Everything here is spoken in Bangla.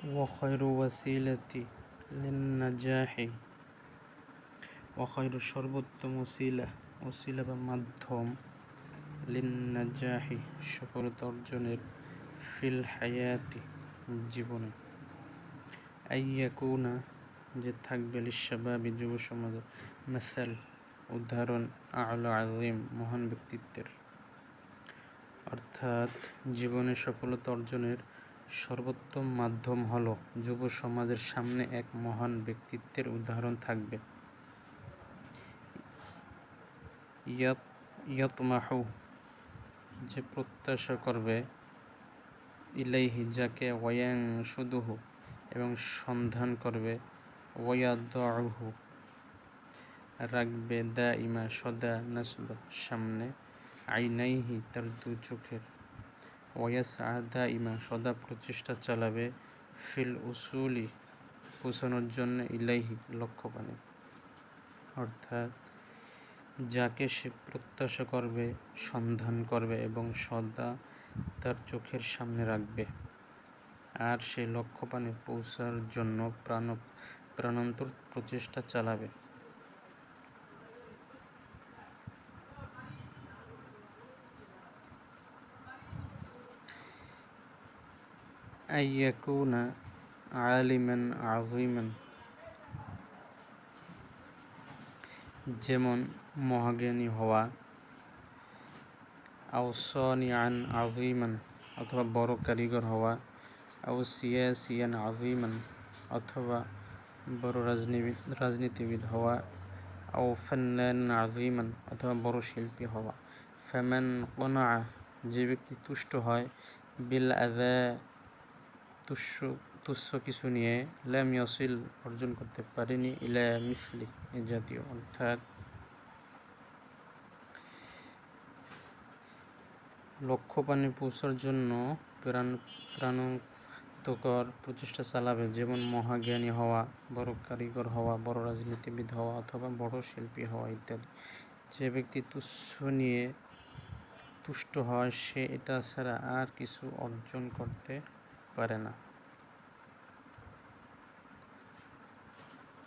وخير وسيلة للنجاح وخير সর্বোত্তম ওসিলা বা মাধ্যম লিন্নাজাহি সফলতা অর্জনের ফিল হায়াতি জীবনে আইয়াকুনা যে থাকবে লিশাবাবি যুব সমাজের মাসাল উদাহরণ আ'লা আযীম মহান ব্যক্তিত্বের, অর্থাৎ জীবনে সফলতা অর্জনের সর্বোত্তম মাধ্যম হলো যুব সমাজের সামনে এক মহান ব্যক্তিত্বের উদাহরণ থাকবে। ইয়াতমাহু যে প্রত্যাশা করবে, ইলাইহি যাকে, ওয়ায়ানশুদুহু এবং সন্ধান করবে, ওয়ায়াদউহু রাখবে, দাইমা সদা, নাসব সামনে, আইনাইহি তার দু চোখের, ওয়াসআ দাইমা সদা প্রচেষ্টা চালাবে, ফিল উসুলি পৌঁছানোর জন্য, ইলাইহি লক্ষ্যপানে, অর্থাৎ যাকে সে প্রত্যাশা করবে, সন্ধান করবে এবং সদা তার চোখের সামনে রাখবে, আর সে লক্ষ্যপানে পৌঁছার জন্য প্রাণান্তর প্রচেষ্টা চালাবে। আইয়াকুনা আলিমান আযীমান যেমন মহাজ্ঞানী হওয়া, আও সানিআন আযীমান অথবা বড় কারিগর হওয়া, আও সিয়াসিয়ান আযীমান অথবা বড় রাজনীতিবিদ হওয়া, আও ফান্নানান আযীমান অথবা বড় শিল্পী হওয়া। ফামান ক্বানাআ যে ব্যক্তি তুষ্ট হয়, বিল আযা তুচ্ছ কিছু নিয়ে, লাম ইয়াসিল অর্জন করতে পারেনি, ইলা মিসলি এ জাতীয়, অর্থাৎ লক্ষ্যপানে পৌঁছার জন্য প্রাণান্তকর প্রচেষ্টা চালাবে, যেমন মহাজ্ঞানী হওয়া, বড় কারিগর হওয়া, বড় রাজনীতিবিদ হওয়া অথবা বড় শিল্পী হওয়া ইত্যাদি। যে ব্যক্তি তুচ্ছ নিয়ে তুষ্ট হয়, সে এটা ছাড়া আর কিছু অর্জন করতে পারে না।